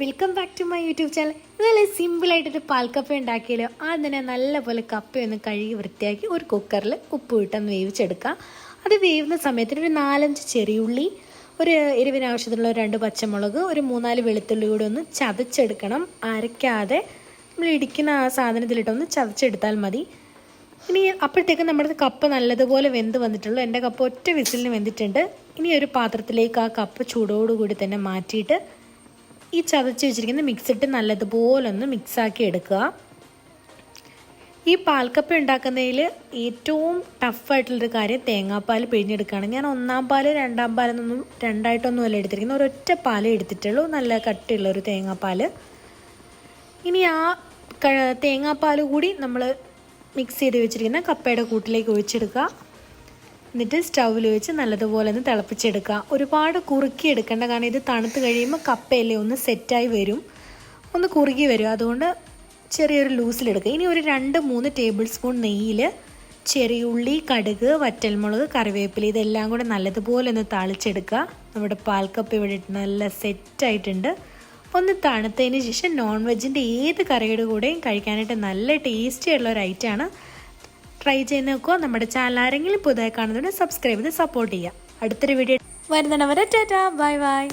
Welcome back to my YouTube channel. നല്ല സിമ്പിളായിട്ടൊരു പാൽക്കപ്പ ഉണ്ടാക്കിയാലോ. ആദ്യം തന്നെ നല്ലപോലെ കപ്പയൊന്ന് കഴുകി വൃത്തിയാക്കി ഒരു കുക്കറിൽ ഉപ്പ് ഇട്ടൊന്ന് വേവിച്ചെടുക്കുക. അത് വേവുന്ന സമയത്തിന് ഒരു 4-5 ചെറിയുള്ളി, ഒരു എരിവിന് ആവശ്യത്തിനുള്ള 2 പച്ചമുളക്, ഒരു 3-4 വെളുത്തുള്ളി കൂടി ഒന്ന് ചതച്ചെടുക്കണം. അരയ്ക്കാതെ നമ്മൾ ഇടിക്കുന്ന ആ സാധനത്തിലിട്ടൊന്ന് ചതച്ചെടുത്താൽ മതി. ഇനി അപ്പോഴത്തേക്ക് നമ്മുടെ കപ്പ നല്ലതുപോലെ വെന്ത് വന്നിട്ടുള്ളൂ. എൻ്റെ കപ്പ ഒറ്റ വിസിലിന് വെന്തിട്ടുണ്ട്. ഇനി ഒരു പാത്രത്തിലേക്ക് ആ കപ്പ ചൂടോടുകൂടി തന്നെ മാറ്റിയിട്ട് ഈ ചതച്ച് വെച്ചിരിക്കുന്ന മിക്സിട്ട് നല്ലതുപോലെ ഒന്ന് മിക്സാക്കി എടുക്കുക. ഈ പാൽക്കപ്പ ഉണ്ടാക്കുന്നതിൽ ഏറ്റവും ടഫായിട്ടുള്ളൊരു കാര്യം തേങ്ങാപ്പാൽ പിഴിഞ്ഞെടുക്കുകയാണ്. ഞാൻ 1-ാം പാൽ 2-ാം പാലെന്നൊന്നും രണ്ടായിട്ടൊന്നുമല്ല എടുത്തിരിക്കുന്നത്, ഒരൊറ്റ പാലേ എടുത്തിട്ടുള്ളൂ, നല്ല കട്ടിയുള്ളൊരു തേങ്ങാപ്പാൽ. ഇനി ആ തേങ്ങാപ്പാൽ കൂടി നമ്മൾ മിക്സ് ചെയ്ത് വെച്ചിരിക്കുന്ന കപ്പയുടെ കൂട്ടിലേക്ക് ഒഴിച്ചെടുക്കുക. എന്നിട്ട് സ്റ്റൗവിൽ വെച്ച് നല്ലതുപോലെ ഒന്ന് തിളപ്പിച്ചെടുക്കുക. ഒരുപാട് കുറുക്കി എടുക്കേണ്ട, കാരണം ഇത് തണുത്ത് കഴിയുമ്പോൾ കപ്പയല്ലേ ഒന്ന് സെറ്റായി വരും, ഒന്ന് കുറുകി വരും. അതുകൊണ്ട് ചെറിയൊരു ലൂസിലെടുക്കുക. ഇനി ഒരു 2-3 ടേബിൾ സ്പൂൺ നെയ്യിൽ ചെറിയുള്ളി, കടുക്, വറ്റൽമുളക്, കറിവേപ്പില ഇതെല്ലാം കൂടെ നല്ലതുപോലെ ഒന്ന് താളിച്ചെടുക്കുക. നമ്മുടെ പാൽക്കപ്പ ഇവിടെ നല്ല സെറ്റായിട്ടുണ്ട്. ഒന്ന് തണുത്തതിന് ശേഷം നോൺ വെജിൻ്റെ ഏത് കറിയുടെ കൂടെയും കഴിക്കാനായിട്ട് നല്ല ടേസ്റ്റി ആയിട്ടുള്ള ഒരു ഐറ്റമാണ്. ട്രൈ ചെയ്ത് നോക്കുക. നമ്മുടെ ചാനൽ ആരെങ്കിലും പുതുതായി കാണുന്നതുകൊണ്ട് സബ്സ്ക്രൈബ് ചെയ്ത് സപ്പോർട്ട് ചെയ്യുക. അടുത്തൊരു വീഡിയോ വരുന്നവരെ ടാറ്റാ, ബൈ ബൈ.